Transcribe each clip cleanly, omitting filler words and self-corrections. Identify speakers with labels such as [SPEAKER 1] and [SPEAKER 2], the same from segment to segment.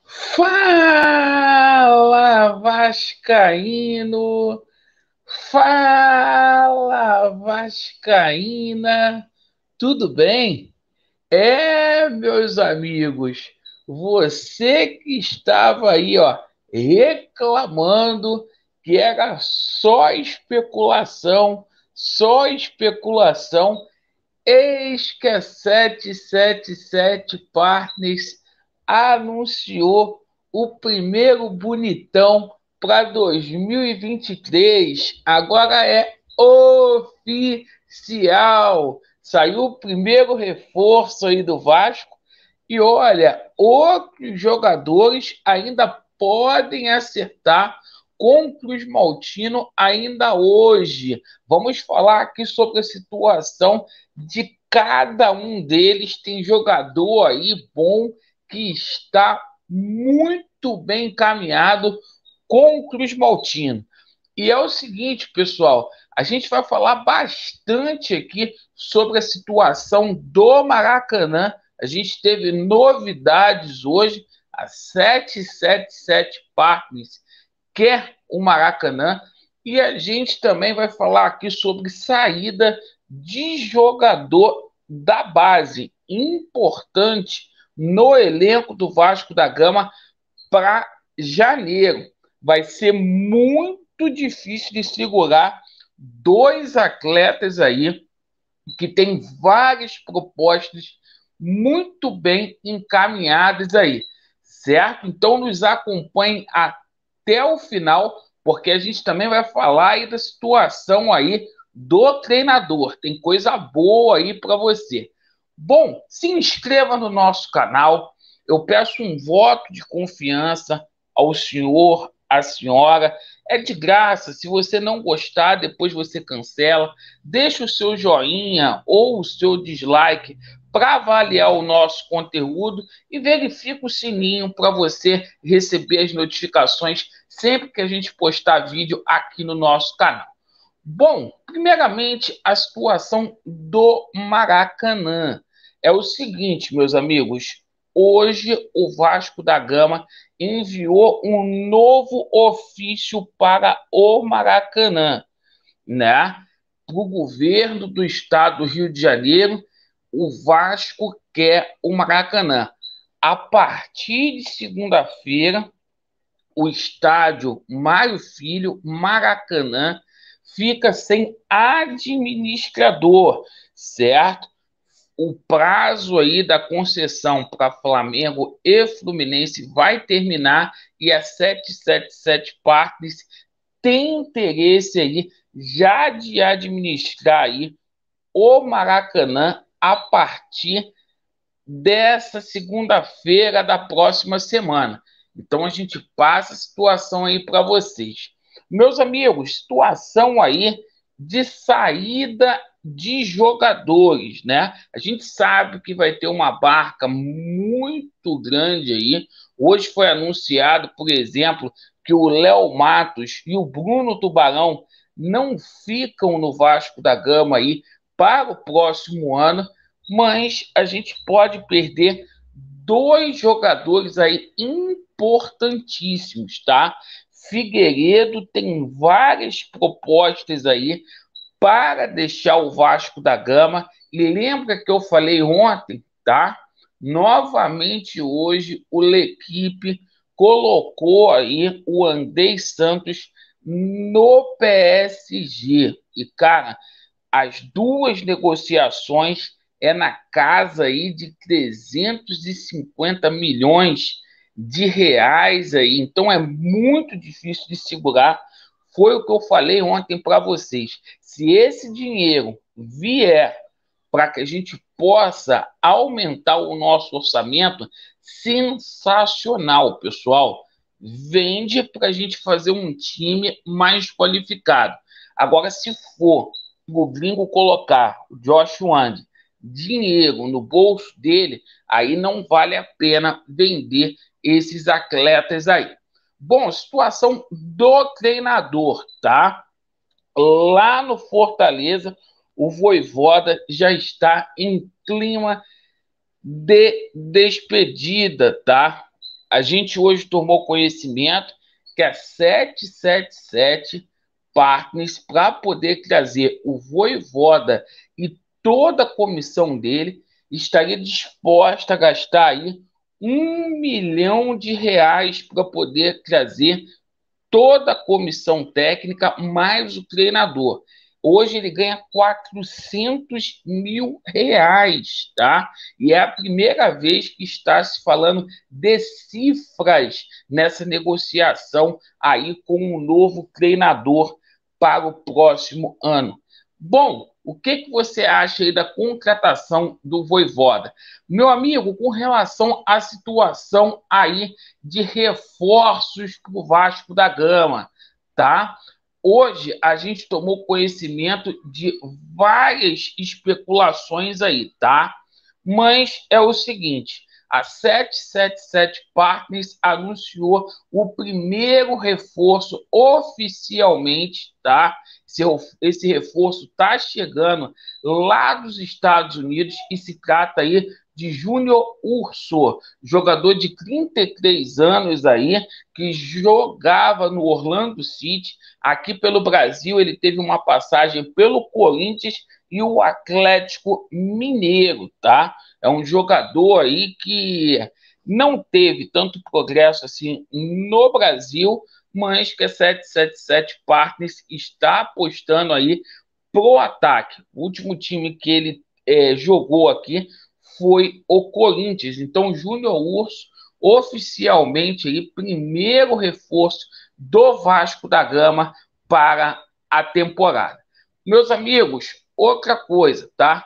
[SPEAKER 1] Fala, Vascaíno! Fala, Vascaína! Tudo bem? Meus amigos, você que estava aí, ó, reclamando que era só especulação, eis que a 777 Partners anunciou o primeiro bonitão para 2023. Agora é oficial. Saiu o primeiro reforço aí do Vasco. E olha, outros jogadores ainda podem acertar com o Cruz Maltino ainda hoje. Vamos falar aqui sobre a situação de cada um deles. Tem jogador aí bom que está muito bem encaminhado com o Cruz Maltino. E é o seguinte, pessoal, a gente vai falar bastante aqui sobre a situação do Maracanã. A gente teve novidades hoje. A 777 Partners quer o Maracanã. E a gente também vai falar aqui sobre saída de jogador da base importante no elenco do Vasco da Gama para janeiro. Vai ser muito difícil de segurar dois atletas aí que têm várias propostas muito bem encaminhadas aí, certo? Então nos acompanhe até o final, porque a gente também vai falar aí da situação aí do treinador. Tem coisa boa aí para você. Bom, se inscreva no nosso canal. Eu peço um voto de confiança ao senhor, à senhora. É de graça. Se você não gostar, depois você cancela. Deixa o seu joinha ou o seu dislike para avaliar o nosso conteúdo e verifica o sininho para você receber as notificações sempre que a gente postar vídeo aqui no nosso canal. Bom, primeiramente, a situação do Maracanã. É o seguinte, meus amigos, hoje o Vasco da Gama enviou um novo ofício para o Maracanã, né? Para o governo do estado do Rio de Janeiro, o Vasco quer o Maracanã. A partir de segunda-feira, o estádio Mário Filho, Maracanã, fica sem administrador, certo? O prazo aí da concessão para Flamengo e Fluminense vai terminar e a 777 Partners tem interesse aí já de administrar aí o Maracanã a partir dessa segunda-feira da próxima semana. Então a gente passa a situação aí para vocês. Meus amigos, situação aí de saída de jogadores, né? A gente sabe que vai ter uma barca muito grande aí. Hoje foi anunciado, por exemplo, que o Léo Matos e o Bruno Tubarão não ficam no Vasco da Gama aí para o próximo ano, mas a gente pode perder dois jogadores aí importantíssimos, tá? Figueiredo tem várias propostas aí para deixar o Vasco da Gama. E lembra que eu falei ontem, tá? Novamente hoje o L'Equipe colocou aí o André Santos no PSG. E, cara, as duas negociações é na casa aí de 350 milhões de reais aí. Então é muito difícil de segurar. Foi o que eu falei ontem para vocês. Se esse dinheiro vier para que a gente possa aumentar o nosso orçamento, sensacional, pessoal. Vende para a gente fazer um time mais qualificado. Agora, se for o gringo colocar o Josh Wand dinheiro no bolso dele, aí não vale a pena vender esses atletas aí. Bom, situação do treinador, tá? Lá no Fortaleza, o Vojvoda já está em clima de despedida, tá? a gente hoje tomou conhecimento que a 777 Partners, para poder trazer o Vojvoda e toda a comissão dele, estaria disposta a gastar aí R$ 1 milhão para poder trazer toda a comissão técnica mais o treinador. Hoje ele ganha R$ 400 mil, tá? E é a primeira vez que está se falando de cifras nessa negociação aí com o novo treinador para o próximo ano. Bom, o que você acha aí da contratação do Vojvoda? Meu amigo, com relação à situação aí de reforços para o Vasco da Gama, tá? Hoje a gente tomou conhecimento de várias especulações aí, tá? Mas é o seguinte, a 777 Partners anunciou o primeiro reforço oficialmente, tá? Esse reforço está chegando lá dos Estados Unidos e se trata aí de Júnior Urso, jogador de 33 anos aí, que jogava no Orlando City. Aqui pelo Brasil, ele teve uma passagem pelo Corinthians e o Atlético Mineiro, tá? É um jogador aí que não teve tanto progresso assim no Brasil, mas que a 777 Partners está apostando aí pro ataque. O último time que ele jogou aqui foi o Corinthians. Então, Júnior Urso, oficialmente, aí, primeiro reforço do Vasco da Gama para a temporada. Meus amigos, outra coisa, tá?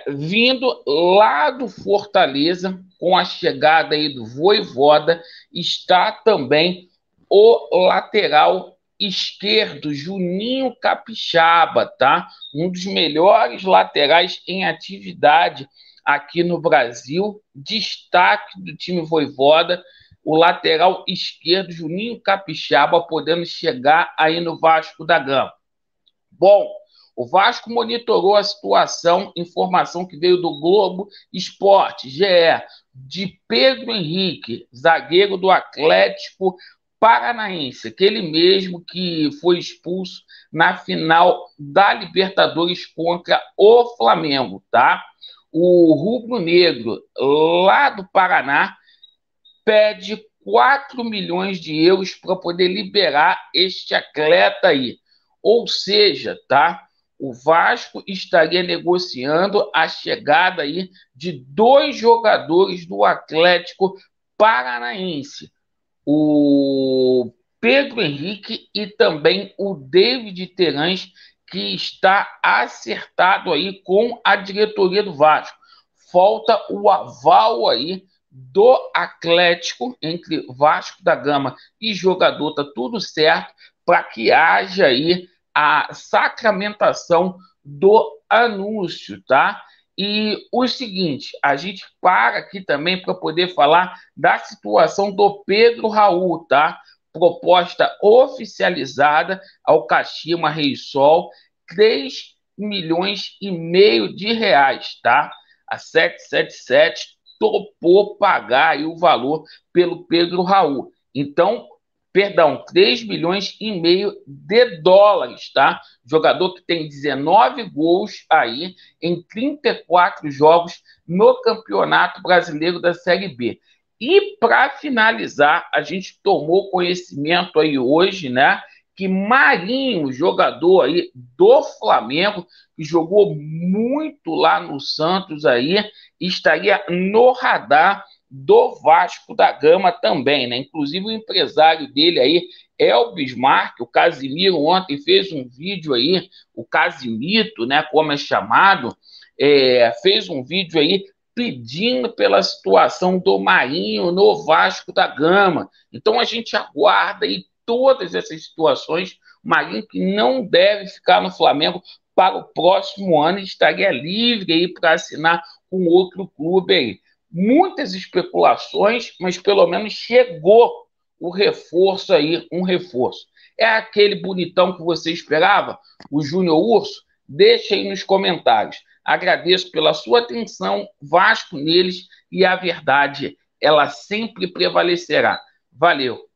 [SPEAKER 1] Vindo lá do Fortaleza, com a chegada aí do Vojvoda, está também o lateral esquerdo, Juninho Capixaba, tá? Um dos melhores laterais em atividade aqui no Brasil, destaque do time Vojvoda, o lateral esquerdo, Juninho Capixaba, podendo chegar aí no Vasco da Gama. Bom, o Vasco monitorou a situação, informação que veio do Globo Esporte, GE, de Pedro Henrique, zagueiro do Atlético Paranaense, aquele mesmo que foi expulso na final da Libertadores contra o Flamengo, tá? O rubro-negro lá do Paraná pede 4 milhões de euros para poder liberar este atleta aí. Ou seja, tá? O Vasco estaria negociando a chegada aí de 2 jogadores do Atlético Paranaense. O Pedro Henrique e também o David Terãs, que está acertado aí com a diretoria do Vasco. Falta o aval aí do Atlético, entre Vasco da Gama e jogador, tá tudo certo, para que haja aí a sacramentação do anúncio, tá? E o seguinte, a gente para aqui também para poder falar da situação do Pedro Raul, tá? Proposta oficializada ao Kashima Reysol, 3 milhões e meio de reais, tá? A 777 topou pagar aí o valor pelo Pedro Raul. Então, perdão, 3 milhões e meio de dólares, tá? Jogador que tem 19 gols aí em 34 jogos no Campeonato Brasileiro da Série B. E para finalizar, a gente tomou conhecimento aí hoje, né, que Marinho, jogador aí do Flamengo, que jogou muito lá no Santos aí, estaria no radar do Vasco da Gama também, né? Inclusive o empresário dele aí é o Bismarck. O Casimiro ontem fez um vídeo aí, o Casimito, né, como é chamado, fez um vídeo aí pedindo pela situação do Marinho no Vasco da Gama. Então a gente aguarda aí todas essas situações. O Marinho que não deve ficar no Flamengo para o próximo ano, estaria livre aí para assinar com outro clube aí. Muitas especulações, mas pelo menos chegou o reforço aí, um reforço. É aquele bonitão que você esperava, o Júnior Urso? Deixa aí nos comentários. Agradeço pela sua atenção, Vasco neles, e a verdade ela sempre prevalecerá. Valeu!